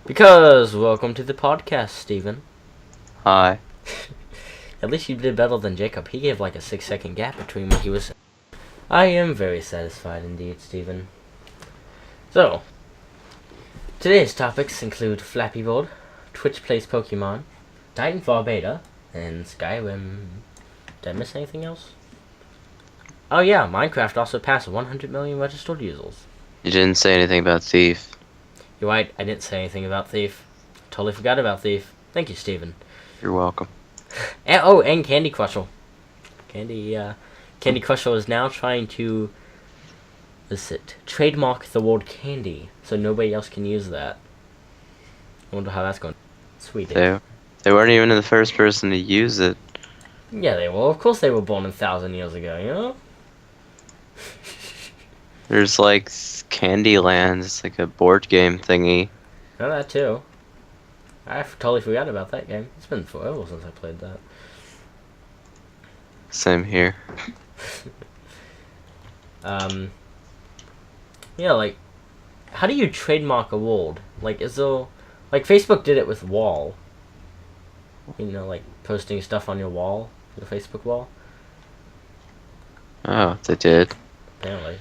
Because welcome to the podcast, Steven. Hi. At least you did better than Jacob. He gave like a 6-second gap between what he was. I am very satisfied indeed, Steven. So, today's topics include Flappy Bird, Twitch Plays Pokemon, Titanfall Beta, and Skyrim. Did I miss anything else? Oh yeah, Minecraft also passed 100 million registered users. You didn't say anything about Thief. You're right, I didn't say anything about Thief. Totally forgot about Thief. Thank you, Steven. You're welcome. And Candy Crusher. Candy Crusher is now trying to trademark the word candy, so nobody else can use that. I wonder how that's going. Sweet. They weren't even the first person to use it. Yeah, they were. Of course they were born 1,000 years ago, you know? There's like Candyland, it's like a board game thingy. Know that too. I totally forgot about that game. It's been forever since I played that. Same here. Yeah, like, how do you trademark a word? Like, like, Facebook did it with wall. You know, like, posting stuff on your wall, your Facebook wall. Oh, they did. Apparently.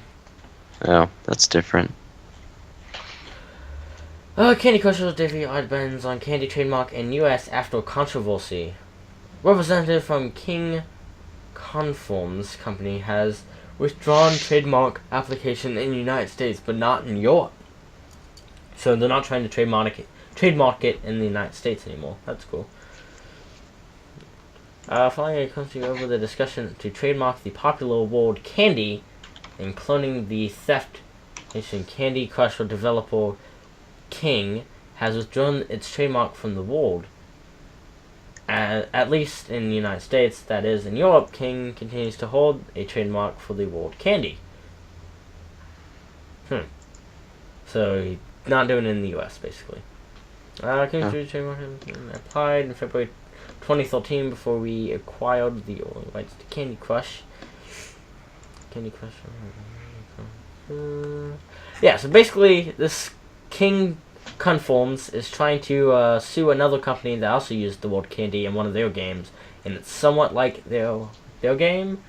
Oh, that's different. Candy Crusher's Davey Oddbends on candy trademark in U.S. after controversy. Representative from King Conforms Company has withdrawn trademark application in the United States, but not in Europe. So they're not trying to trademark it in the United States anymore. That's cool. Following a country over the discussion to trademark the popular word candy and cloning the theft nation, Candy Crusher developer King has withdrawn its trademark from the world. At least in the United States, that is. In Europe, King continues to hold a trademark for the word candy. So he's not doing it in the US, basically. King's trademark applied in February 2013 before we acquired the rights to Candy Crush. Candy Crush. Yeah, so basically, this King Conforms is trying to sue another company that also used the word candy in one of their games, and it's somewhat like their game,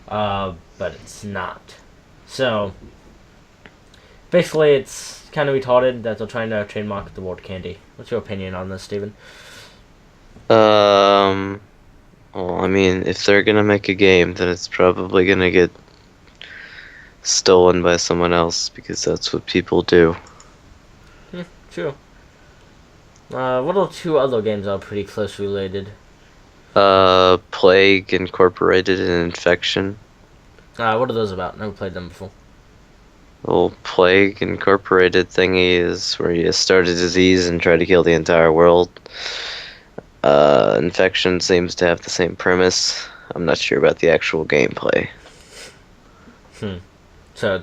but it's not. So basically, it's kind of retarded that they're trying to trademark the word candy. What's your opinion on this, Steven? Well, I mean, if they're gonna make a game, then it's probably gonna get stolen by someone else, because that's what people do. True. What are two other games that are pretty closely related? Plague Incorporated and Infection. What are those about? Never played them before. Well, Plague Incorporated thingy is where you start a disease and try to kill the entire world. Infection seems to have the same premise. I'm not sure about the actual gameplay. So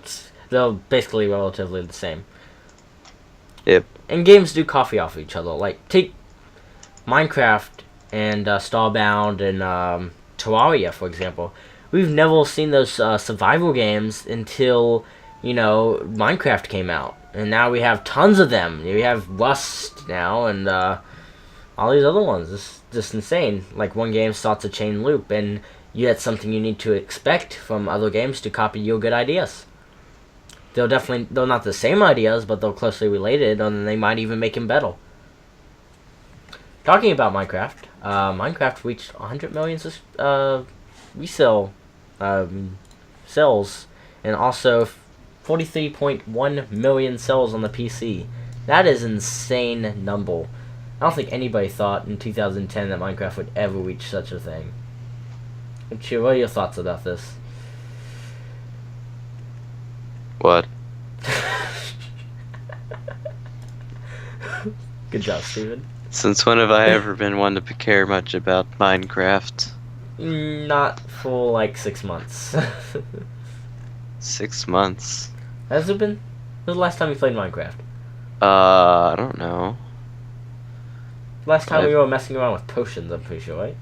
they're basically relatively the same. Yep. And games do copy off each other. Like, take Minecraft and Starbound and Terraria, for example. We've never seen those survival games until, Minecraft came out. And now we have tons of them. We have Rust now and all these other ones. It's just insane. Like, one game starts a chain loop, and that's something you need to expect from other games to copy your good ideas. They're not the same ideas, but they're closely related, and they might even make them better. Talking about Minecraft, Minecraft reached 100 million resale sales, and also 43.1 million sales on the PC. That is an insane number. I don't think anybody thought in 2010 that Minecraft would ever reach such a thing. What are your thoughts about this? What? Good job, Steven. Since when have I ever been one to care much about Minecraft? Not for like 6 months. 6 months? Has it been? When was the last time you played Minecraft? I don't know. Last time we were messing around with potions, I'm pretty sure, right?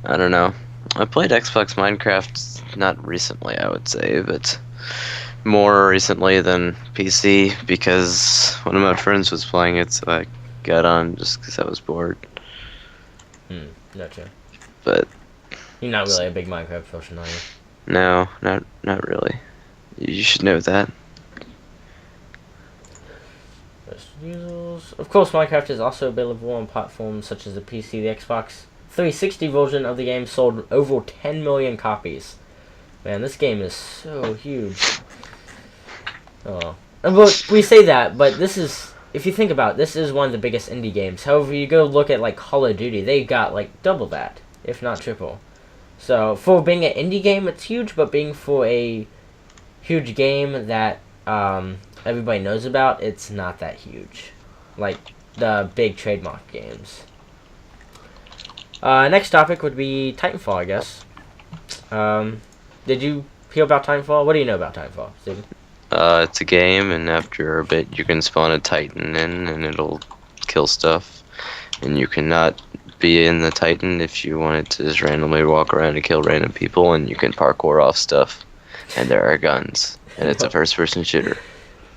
I don't know. I played Xbox Minecraft not recently, I would say, but more recently than PC because one of my friends was playing it, so I got on just because I was bored. Gotcha. But You're not really a big Minecraft person, are you? no, not really. You should know that. Of course, Minecraft is also available on platforms such as the PC, the Xbox 360 version of the game sold over 10 million copies. Man, this game is so huge. Oh. But we say that, but this is, if you think about it, this is one of the biggest indie games. However, you go look at like Call of Duty, they got like double that, if not triple. So, for being an indie game, it's huge, but being for a huge game that everybody knows about, it's not that huge. Like the big trademark games. Next topic would be Titanfall, I guess. Did you hear about Titanfall? What do you know about Titanfall, Steven? It's a game, and after a bit, you can spawn a Titan in, and it'll kill stuff. And you cannot be in the Titan if you wanted to just randomly walk around and kill random people, and you can parkour off stuff. And there are guns, and it's a first-person shooter.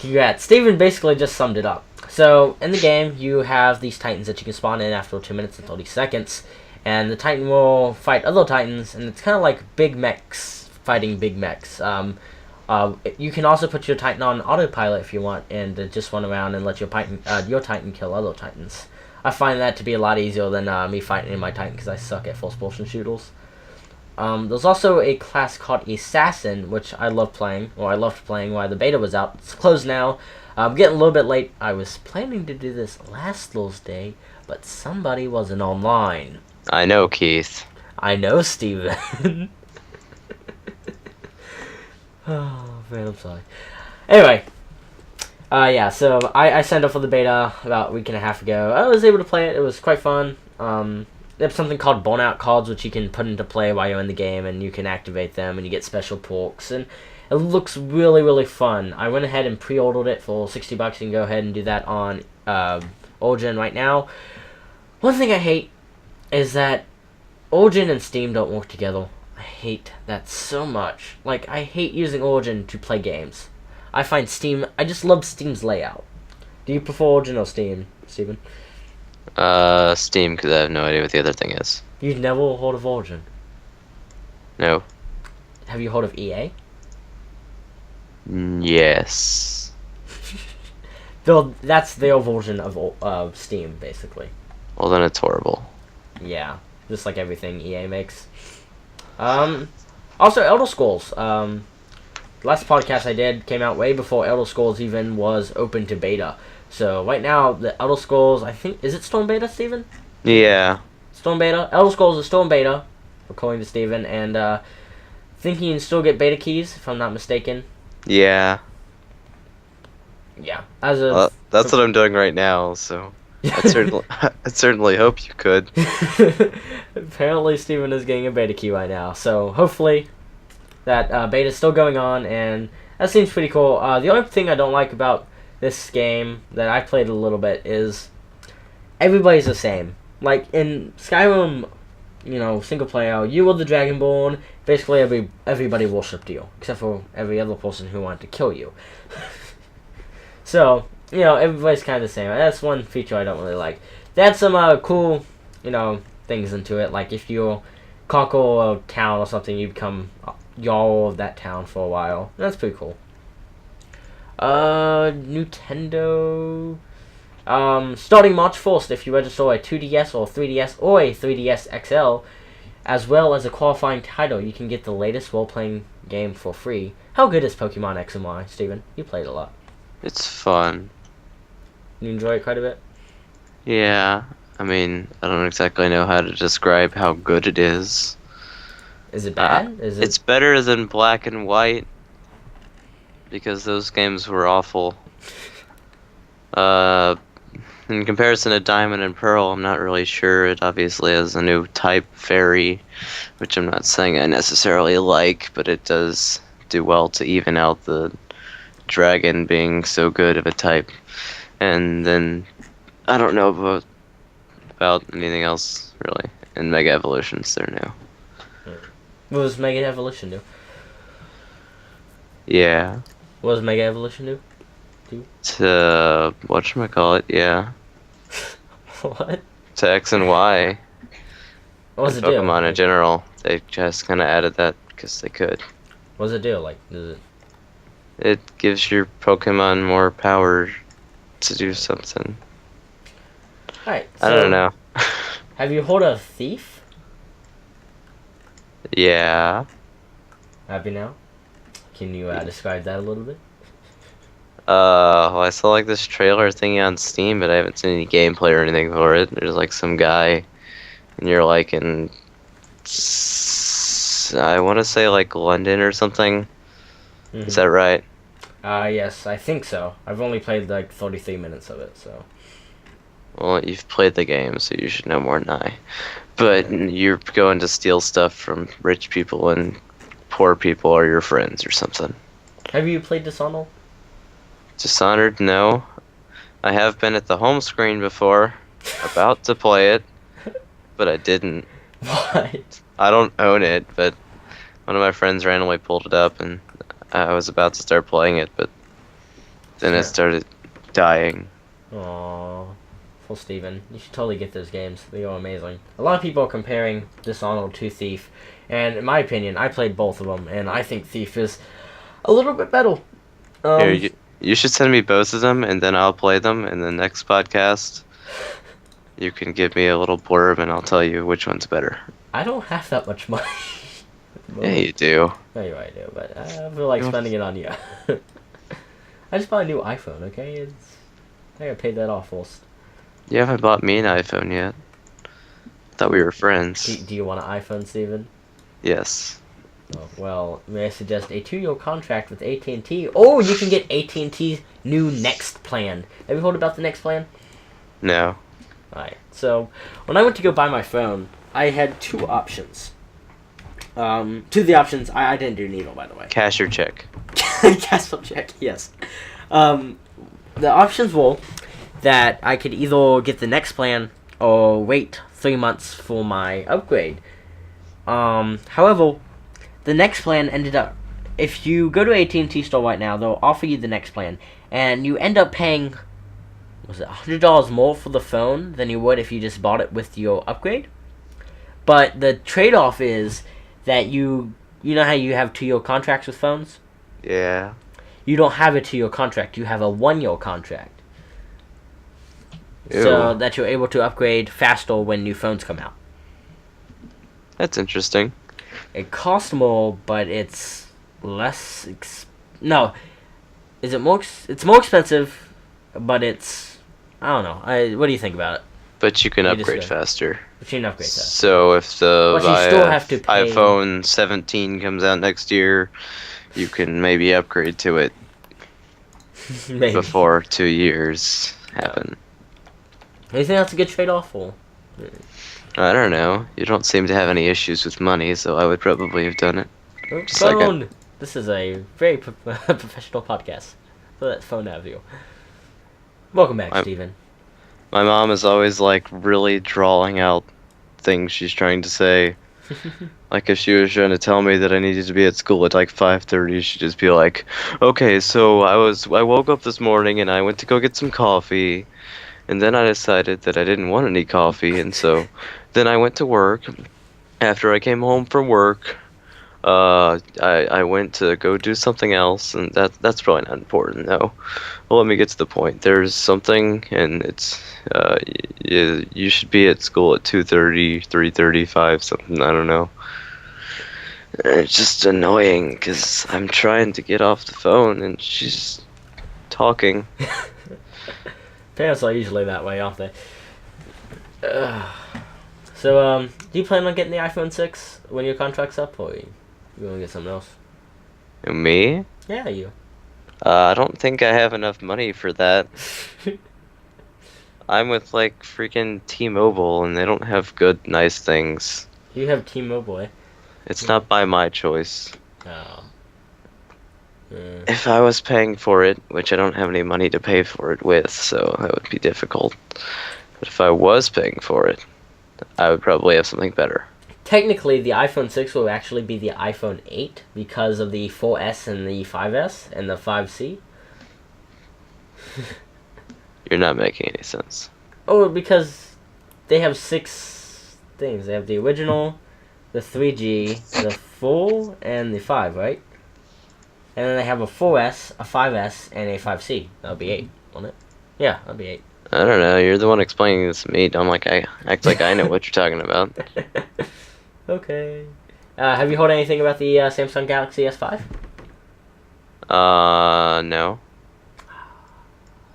Congrats. Steven basically just summed it up. So, in the game, you have these Titans that you can spawn in after 2 minutes and 30 seconds. And the Titan will fight other Titans, and it's kind of like big mechs fighting big mechs. You can also put your Titan on autopilot if you want, and just run around and let your Titan kill other Titans. I find that to be a lot easier than me fighting in my Titan because I suck at first-person shooters. There's also a class called Assassin, which I love playing, or I loved playing while the beta was out. It's closed now. I'm getting a little bit late. I was planning to do this last Thursday, but somebody wasn't online. I know, Keith. I know, Steven. Oh, man, I'm sorry. Anyway. Yeah, so I signed up for the beta about a week and a half ago. I was able to play it. It was quite fun. They have something called burnout cards, which you can put into play while you're in the game, and you can activate them, and you get special perks, and it looks really, really fun. I went ahead and pre-ordered it for $60. You can go ahead and do that on Origin right now. One thing I hate is that Origin and Steam don't work together. I hate that so much. Like, I hate using Origin to play games. I find Steam, I just love Steam's layout. Do you prefer Origin or Steam, Steven? Steam, because I have no idea what the other thing is. You've never heard of Origin? No. Have you heard of EA? Yes. Though that's their version of Steam, basically. Well, then it's horrible. Yeah, just like everything EA makes. Also, Elder Scrolls. Last podcast I did came out way before Elder Scrolls even was open to beta. So right now, the Elder Scrolls, I think, is it still in beta, Steven? Yeah. Still in beta? Elder Scrolls is still in beta, according to Steven, and I think you can still get beta keys, if I'm not mistaken. Yeah. Yeah. As of that's what I'm doing right now, so I'd certainly hope you could. Apparently, Steven is getting a beta key right now, so hopefully that beta is still going on, and that seems pretty cool. The only thing I don't like about this game that I played a little bit is everybody's the same. Like in Skyrim, you know, single player, you were the Dragonborn. Basically, everybody worshipped you, except for every other person who wanted to kill you. So, you know, everybody's kind of the same. That's one feature I don't really like. They had some cool, you know, things into it. Like if you conquer a town or something, you become Jarl of that town for a while. That's pretty cool. Nintendo. Starting March 1st, if you register a 2DS or 3DS or a 3DS XL, as well as a qualifying title, you can get the latest role-playing game for free. How good is Pokemon X and Y, Steven? You played a lot. It's fun. You enjoy it quite a bit? Yeah. I mean, I don't exactly know how to describe how good it is. Is it bad? It's better than Black and White, because those games were awful. In comparison to Diamond and Pearl, I'm not really sure. It obviously has a new type, Fairy, which I'm not saying I necessarily like, but it does do well to even out the Dragon being so good of a type. And then, I don't know about anything else, really. And Mega Evolutions, they're new. What does Mega Evolution do? Yeah. What does Mega Evolution do? To whatchamacallit, yeah. What? To X and Y. What does And it do? Pokemon in Like, general. They just kind of added that because they could. what does it do? Like, does it? It gives your Pokemon more power to do something. Alright, I so don't know. have you heard of Thief? Yeah. Have you now? Can you describe that a little bit? Well, I saw like this trailer thingy on Steam, but I haven't seen any gameplay or anything for it. There's like some guy, and you're like in, I want to say like London or something. Is that right? Yes, I think so. I've only played like 33 minutes of it, so. Well, you've played the game, so you should know more than I. But you're going to steal stuff from rich people, and poor people are your friends or something. Have you played Dishonored? Dishonored, no. I have been at the home screen before, about to play it, but I didn't. What? I don't own it, but one of my friends randomly pulled it up, and I was about to start playing it, but then it started dying. Aww. Full Steven. You should totally get those games. They are amazing. A lot of people are comparing Dishonored to Thief, and in my opinion, I played both of them, and I think Thief is a little bit better. Here, you should send me both of them, and then I'll play them in the next podcast. You can give me a little blurb, and I'll tell you which one's better. I don't have that much money. Yeah, you do. No, you're right, I do, but I feel like spending it on you. I just bought a new iPhone, okay? I gotta pay that off first. You haven't bought me an iPhone yet. Thought we were friends. Do you want an iPhone, Steven? Yes. Oh, well, may I suggest a 2-year contract with AT&T, or you can get AT&T's new Next plan. Have you heard about the Next plan? No. Alright, so when I went to go buy my phone, I had two options. Two of the options, I didn't do neither, by the way. Cash or check? Cash or check, yes. The options were that I could either get the Next plan or wait 3 months for my upgrade. However, the Next plan ended up, if you go to AT&T store right now, they'll offer you the Next plan, and you end up paying, was it $100 more for the phone than you would if you just bought it with your upgrade? But the trade-off is that you know how you have 2-year contracts with phones? Yeah. You don't have a 2-year contract, you have a 1-year contract. Ew. So that you're able to upgrade faster when new phones come out. That's interesting. It costs more, but it's less. No, is it more? It's more expensive, but it's. I don't know. What do you think about it? But you can You upgrade just faster. But you can upgrade that. So if the But you still have to pay- iPhone 17 comes out next year, you can maybe upgrade to it Maybe. before 2 years happen. Do you think that's a good trade-off? Or? I don't know. You don't seem to have any issues with money, so I would probably have done it. Just like Phone. This is a very professional podcast. So that phone out of you. Welcome back, Steven. My mom is always like really drawing out things she's trying to say. Like if she was trying to tell me that I needed to be at school at like 5:30, she'd just be like, "Okay, so I woke up this morning and I went to go get some coffee, and then I decided that I didn't want any coffee, and so then I went to work. After I came home from work, I went to go do something else, and that's probably not important though. Well, let me get to the point. There's something, and it's you should be at school at 2:30, 3:35, something. I don't know. It's just annoying because I'm trying to get off the phone and she's talking. Parents are usually that way, aren't they? So, do you plan on getting the iPhone 6 when your contract's up, or you want to get something else? Me? Yeah, you. I don't think I have enough money for that. I'm with like freaking T-Mobile and they don't have good, nice things. You have T-Mobile, eh? It's not by my choice. Oh. If I was paying for it, which I don't have any money to pay for it with, so that would be difficult. But if I was paying for it, I would probably have something better. technically, the iPhone 6 will actually be the iPhone 8 because of the 4S and the 5S and the 5C. You're not making any sense. Oh, because they have 6 things. They have the original, the 3G, the 4, and the 5, right? And then they have a 4S, a 5S, and a 5C. That would be 8, wouldn't it? Yeah, that would be 8. I don't know. You're the one explaining this to me. Don't act like I know what you're talking about. Okay. Have you heard anything about the Samsung Galaxy S5? No.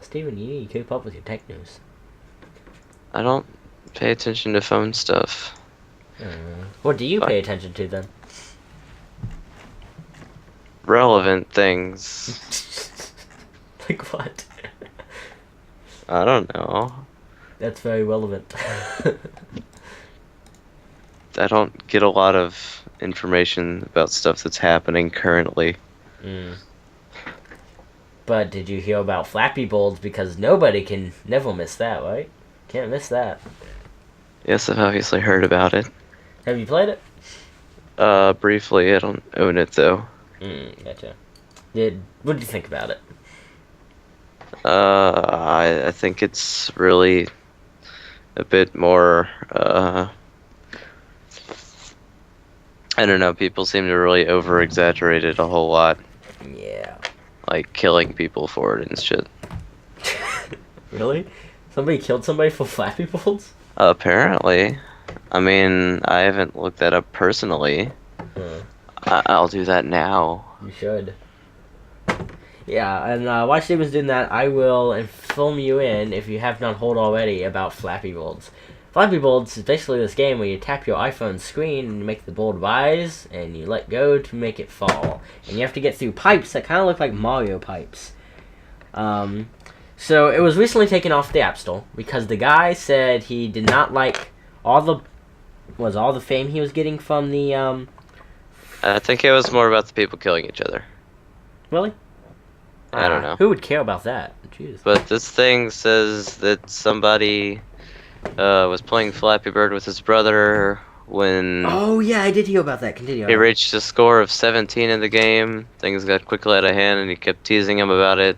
Steven, you need to keep up with your tech news. I don't pay attention to phone stuff. What do you pay attention to then? Relevant things. Like what? I don't know. That's very relevant. I don't get a lot of information about stuff that's happening currently. But did you hear about Flappy Birds? Because nobody can never miss that, right? Can't miss that. Yes, I've obviously heard about it. Have you played it? Briefly. I don't own it though. Gotcha. What did you think about it? I think it's really a bit more, I don't know, people seem to really over-exaggerate it a whole lot. Yeah. Like, killing people for it and shit. Really? Somebody killed somebody for Flappy Birds? Apparently. I mean, I haven't looked that up personally. I'll do that now. You should. Yeah, and while Steven's doing that, I will inform you if you have not heard already, about Flappy Birds. Flappy Birds is basically this game where you tap your iPhone screen and you make the board rise, and you let go to make it fall. And you have to get through pipes that kind of look like Mario pipes. So it was recently taken off the App Store because the guy said he did not like all the fame he was getting from the I think it was more about the people killing each other. Really? I don't know. Who would care about that? Jeez. But this thing says that somebody was playing Flappy Bird with his brother when Oh yeah, I did hear about that. Continue. he reached a score of 17 in the game. Things got quickly out of hand and he kept teasing him about it.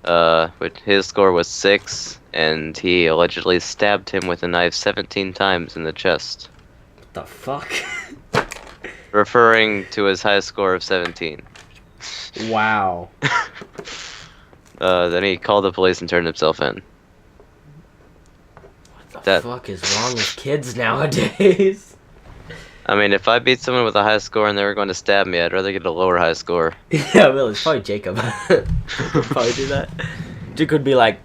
But his score was 6, and he allegedly stabbed him with a knife 17 times in the chest. What the fuck? Referring to his high score of 17. Wow. Then he called the police and turned himself in. What the fuck is wrong with kids nowadays? I mean, if I beat someone with a high score and they were going to stab me, I'd rather get a lower high score. Yeah, really, it's probably Jacob. He'll probably do that. Jacob would be like,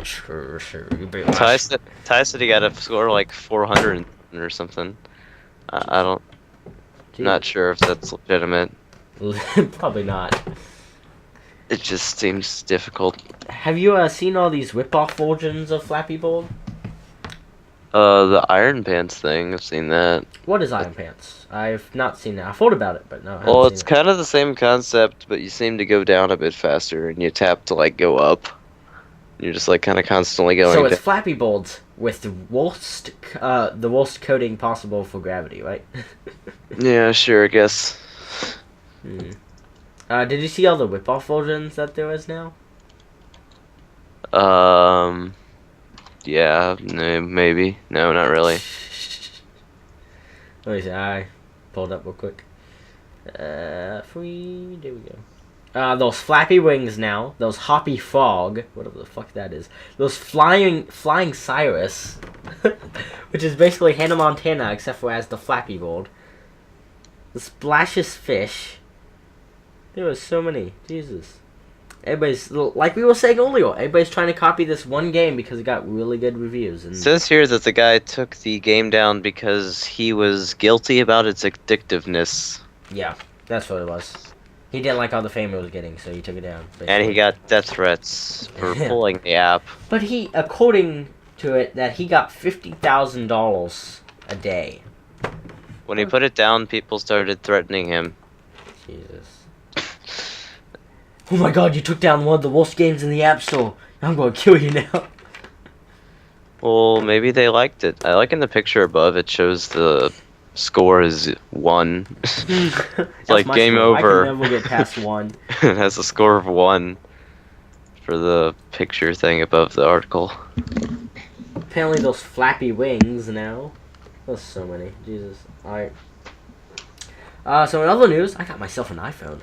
sure, you beat my Ty said he got a score like 400 or something. I don't... Not sure if that's legitimate. Probably not. It just seems difficult. Have you seen all these rip-off versions of Flappy Bird? The Iron Pants thing, I've seen that. What is Iron Pants? I've not seen that. I've thought about it, but no. Well, it's kind of the same concept, but you seem to go down a bit faster, and you tap to, like, go up. You're just, like, kind of constantly going So it's down. Flappy Birds with the worst coding possible for gravity, right? Yeah, sure, I guess. Did you see all the rip-off versions that there is now? Yeah, maybe. No, not really. Let me see. I pulled up real quick. There we go. Those flappy wings now. Those hoppy frog. Whatever the fuck that is. Those flying Cyrus. Which is basically Hannah Montana, except for as the Flappy Bird. The splashes fish. There were so many. Jesus. Everybody's, like we were saying earlier, everybody's trying to copy this one game because it got really good reviews. And It says here that the guy took the game down because he was guilty about its addictiveness. yeah, that's what it was. He didn't like all the fame it was getting, so he took it down. Basically. And he got death threats for pulling the app. But he, according to it, that he got $50,000 a day. When he put it down, people started threatening him. Jesus. Oh my god, you took down one of the worst games in the App Store. I'm gonna kill you now. Well, maybe they liked it. I like in the picture above, it shows the score is 1. That's Like my game score. I can over. never get past 1. It has a score of 1 for the picture thing above the article. Apparently those flappy wings now. There's so many. Jesus. Alright. So in other news, I got myself an iPhone.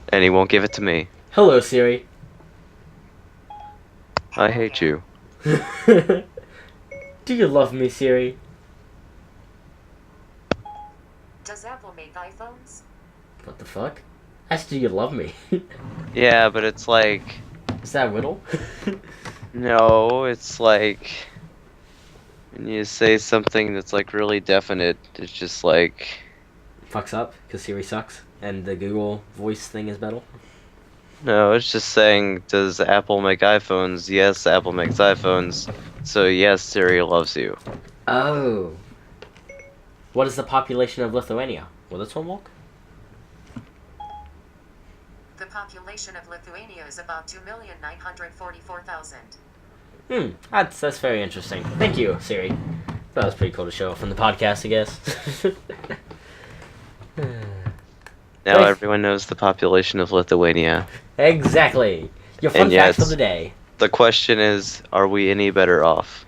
And he won't give it to me. Hello, Siri. I hate you. Do you love me, Siri? Does Apple make iPhones? What the fuck? That's do you love me? Yeah, but it's like... Is that a riddle? No, it's like... When you say something that's like really definite, it's just like... Fucks up, because Siri sucks, and the Google voice thing is better. No, it's just saying, does Apple make iPhones? Yes, Apple makes iPhones. So yes, Siri loves you. Oh. What is the population of Lithuania? Will this one work? The population of Lithuania is about 2,944,000. That's very interesting. Thank you, Siri. That was pretty cool to show from the podcast, I guess. Now Nice. everyone knows the population of Lithuania. Exactly. Your fun And facts yes. of the day. The question is, are we any better off?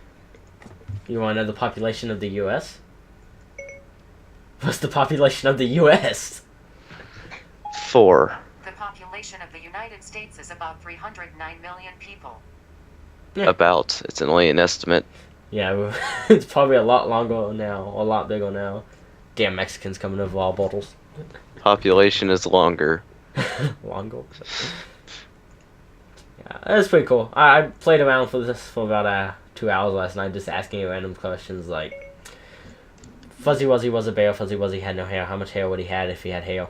You want to know the population of the U.S.? What's the population of the U.S.? 4. The population of the United States is about 309 million people. Yeah. About. It's only an estimate. Yeah, it's probably a lot longer now, a lot bigger now. Damn Mexicans coming over all bottles. Population is longer. Longer. Yeah, that's pretty cool. I played around for this for about 2 hours last night, just asking you random questions like, Fuzzy Wuzzy was a bear, Fuzzy Wuzzy had no hair. How much hair would he had if he had hair?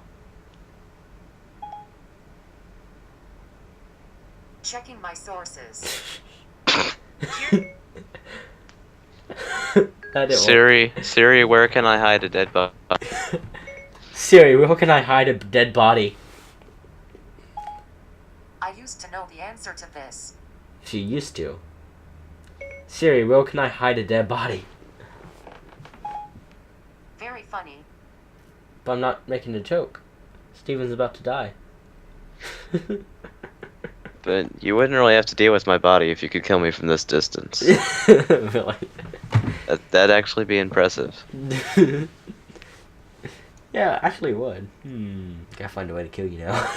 Checking my sources. That didn't work. Siri, where can I hide a dead body? Siri, where can I hide a dead body? I used to know the answer to this. She used to. Siri, where can I hide a dead body? Very funny. But I'm not making a joke. Steven's about to die. But you wouldn't really have to deal with my body if you could kill me from this distance. Really? That'd actually be impressive. Yeah, actually would. Gotta find a way to kill you now.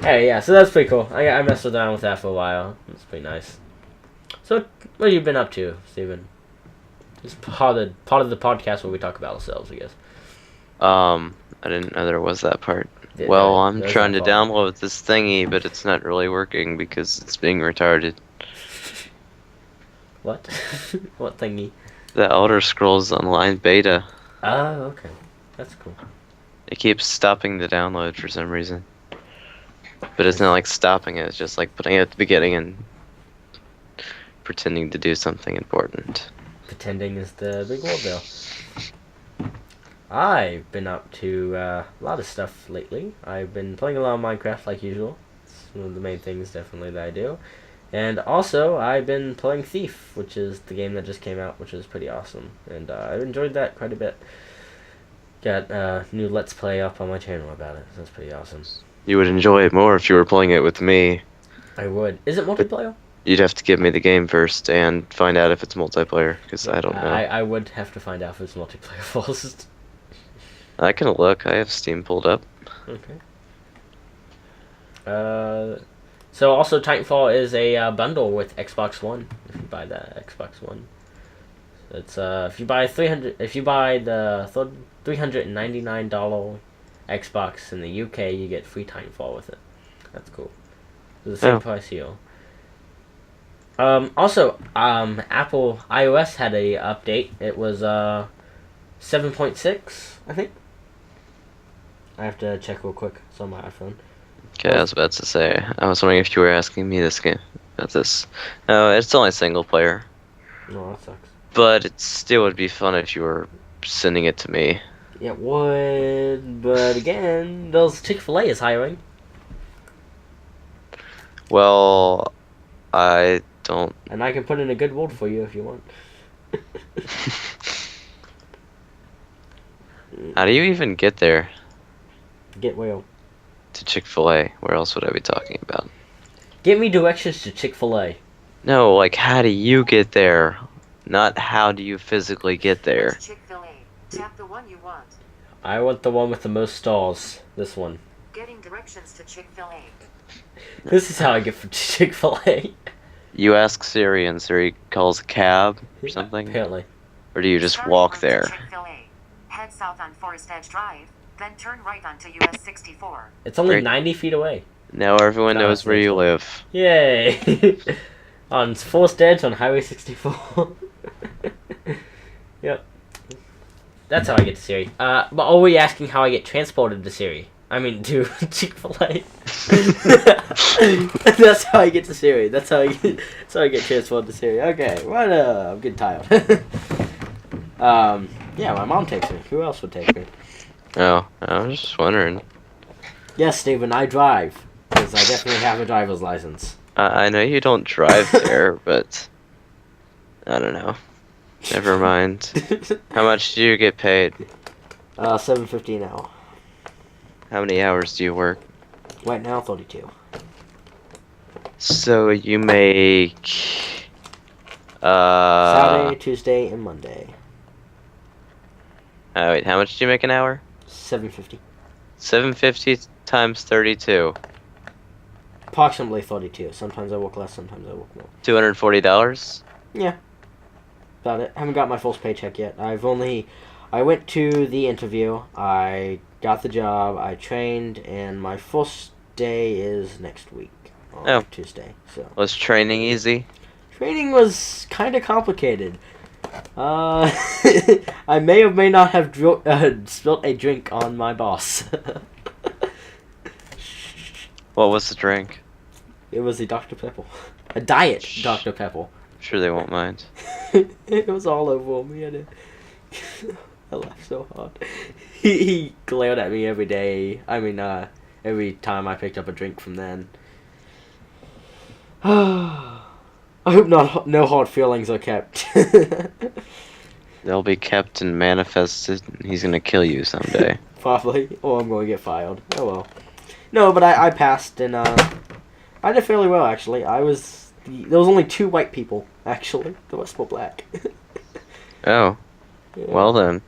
Hey, yeah, so that's pretty cool. I messed around with that for a while. It's pretty nice. So, what have you been up to, Steven? It's part of the podcast where we talk about ourselves, I guess. I didn't know there was that part. Yeah, Well, I'm there's trying to that part. download this thingy, but it's not really working because it's being retarded. What? What thingy? The Elder Scrolls Online beta. Oh, okay. That's cool. It keeps stopping the download for some reason. But it's not like stopping it, it's just like putting it at the beginning and pretending to do something important. Pretending is the big word there. I've been up to a lot of stuff lately. I've been playing a lot of Minecraft like usual. It's one of the main things definitely that I do. And also, I've been playing Thief, which is the game that just came out, which is pretty awesome. And I've enjoyed that quite a bit. Got a new Let's Play up on my channel about it, so that's pretty awesome. You would enjoy it more if you were playing it with me. I would. Is it multiplayer? You'd have to give me the game first and find out if it's multiplayer, because I don't know. I would have to find out if it's multiplayer first. I can look, I have Steam pulled up. Okay. So also Titanfall is a bundle with Xbox One. If you buy that Xbox One, it's if you buy the $399 Xbox in the UK, you get free Titanfall with it. That's cool. It's the same price here. Also, Apple iOS had a update. It was 7.6, I think. I have to check real quick. It's on my iPhone. Okay, I was about to say, I was wondering if you were asking me this game about this. No, it's only single player. No, that sucks. But it still would be fun if you were sending it to me. It would, but again, those Chick-fil-A is hiring. Well, I don't. And I can put in a good word for you if you want. How do you even get there Get well. to Chick-fil-A? Where else would I be talking about? Give me directions to Chick-fil-A. No, like how do you get there? Not how do you physically get there. Which Chick-fil-A? Tap the one you want. I want the one with the most stalls. This one. Getting directions to Chick-fil-A. This is how I get from Chick-fil-A. You ask Siri and Siri calls a cab or something? Apparently. Or do you just Starting walk onto there? Chick-fil-A. Head south on Forest Edge Drive, then turn right onto US 64. It's only Great. 90 feet away. Now everyone No, knows it's where not you far. live. Yay! On Forest Edge on Highway 64. Yep. That's how I get to Siri. But are we asking how I get transported to Siri? I mean, to Chick-fil-A. That's how I get to Siri. That's how I get transported to Siri. Okay, what? I'm getting tired. Yeah, my mom takes me. Who else would take me? Oh, I was just wondering. Yes, Steven, I drive. Because I definitely have a driver's license. I know you don't drive there, but I don't know. Never mind. How much do you get paid? $7.50 an hour. How many hours do you work? Right now, 32. So you make Saturday, Tuesday, and Monday. wait, how much do you make an hour? $7.50. 750 times 32. Approximately 32. Sometimes I work less, sometimes I work more. $240? Yeah. About it. Haven't got my full paycheck yet. I went to the interview, I got the job, I trained, and my first day is next week. On Tuesday. So Was training easy? training was kind of complicated. I may or may not have spilt a drink on my boss. What was the drink? It was a Dr. Pepper. A diet Dr. Pepper. Sure they won't mind. It was all over me. I laughed so hard. He glared at me every day. I mean, every time I picked up a drink from then. I hope no hard feelings are kept. They'll be kept and manifested. And he's gonna kill you someday. Probably. Or I'm going to get fired. Oh well. No, but I passed, and I did fairly well, actually. There was only 2 white people, actually. The rest were black. Oh, Yeah. well then.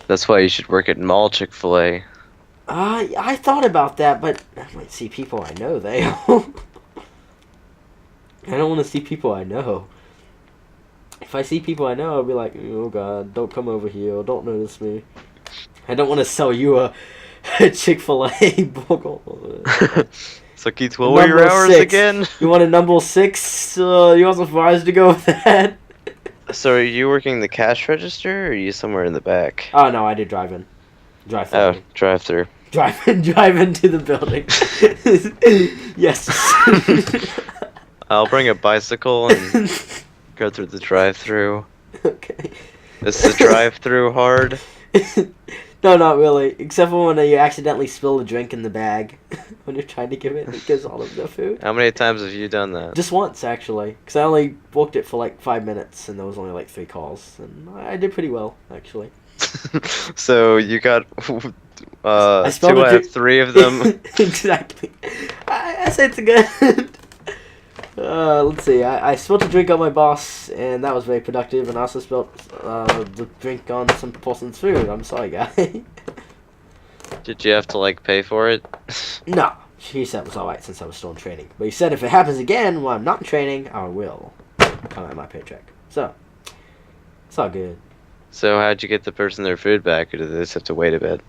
That's why you should work at mall Chick-fil-A. I thought about that, but I might see people I know there. I don't want to see people I know. If I see people I know, I'll be like, oh god, don't come over here, don't notice me. I don't want to sell you a Chick-fil-A burger. So Keith, what were your Number hours 6. again? You want a number 6? You want some fries to go with that? So are you working the cash register, or are you somewhere in the back? Oh no, I did drive-in. Drive-through. Oh, drive-through. Drive into the building. Yes. I'll bring a bicycle and go through the drive-through. Okay. Is the drive-through hard? No, not really. Except for when you accidentally spill a drink in the bag when you're trying to give it because all of the food. How many times have you done that? Just once, actually. Because I only booked it for like 5 minutes and there was only like 3 calls. And I did pretty well, actually. So you got I spelled 2 a out of 3 of them. Exactly. I say it's a good. Let's see. I spilled a drink on my boss, and that was very productive. And I also spilled the drink on some person's food. I'm sorry, guy. Did you have to like pay for it? No, he said it was alright since I was still in training. But he said if it happens again while I'm not in training, I will come at my paycheck. So it's all good. So how'd you get the person their food back, or did they just have to wait a bit?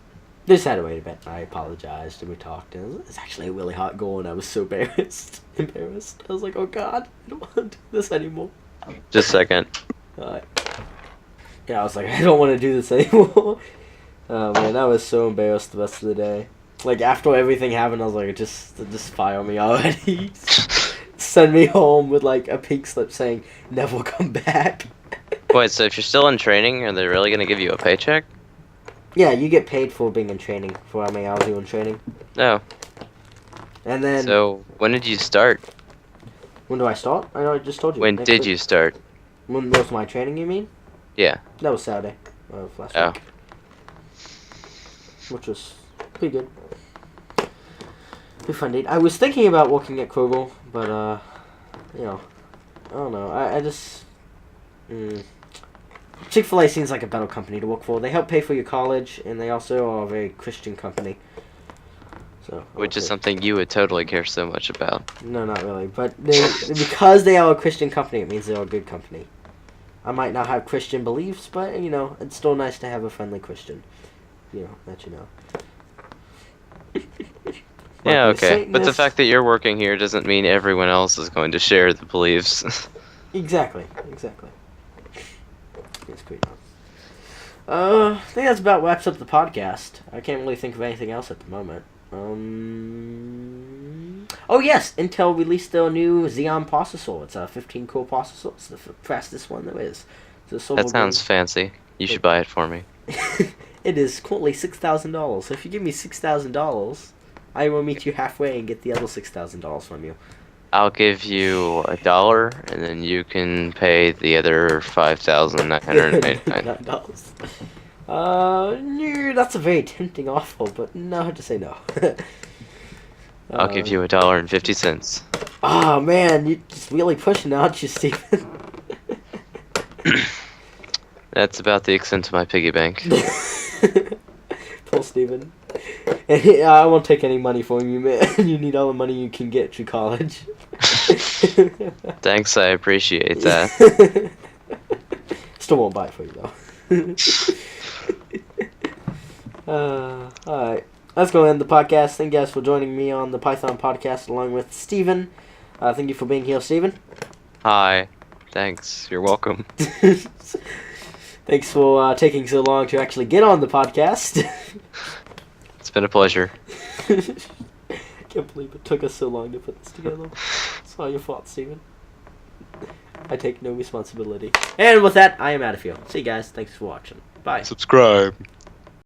They just had to wait a bit. I apologized and we talked. And it was actually a really hot goal, and I was so embarrassed. I was like, oh god, I don't want to do this anymore. Just a second. Yeah, I was like, I don't want to do this anymore. Oh man, I was so embarrassed the rest of the day. Like after everything happened, I was like, just fire me already. Send me home with like a pink slip saying, never come back. Wait, so if you're still in training, are they really gonna give you a paycheck? Yeah, you get paid for being in training, for how many hours you in training. No. And then So when did you start? When do I start? I know I just told you. When Next did week. you start? When was my training, you mean? Yeah. That was Saturday of last Oh. week. Which was pretty good. Pretty fun date. I was thinking about working at Kroger, but, you know, I don't know. I just... Chick-fil-A seems like a better company to work for. They help pay for your college, and they also are a very Christian company. So, Which is something you would totally care so much about. No, not really. But because they are a Christian company, it means they are a good company. I might not have Christian beliefs, but, you know, it's still nice to have a friendly Christian. You know, that you know. Yeah, Like, okay. But the Satanist- fact that you're working here doesn't mean everyone else is going to share the beliefs. Exactly. It's great. I think that's about wraps up the podcast. I can't really think of anything else at the moment. Oh yes, Intel released their new Xeon processor. It's a 15-core processor. It's the fastest one there is. It's a silver That sounds fancy. You should buy it for me. It is currently $6,000. So if you give me $6,000, I will meet you halfway and get the other $6,000 from you. I'll give you $1, and then you can pay the other $5,999. No, that's a very tempting offer, but no, I have to say no. I'll give you $1.50. Oh man, you're just really pushing, aren't you, Steven? That's about the extent of my piggy bank. Poor Steven. I won't take any money from you, man. You need all the money you can get through college. Thanks, I appreciate that. Still won't buy it for you, though. Alright. Let's go end the podcast. Thank you guys for joining me on the Python podcast along with Steven. Thank you for being here, Steven. Hi. Thanks. You're welcome. Thanks for taking so long to actually get on the podcast. It's been a pleasure. Can't believe it took us so long to put this together. It's all your fault, Steven. I take no responsibility. And with that, I am out of here. See you guys. Thanks for watching. Bye. Subscribe.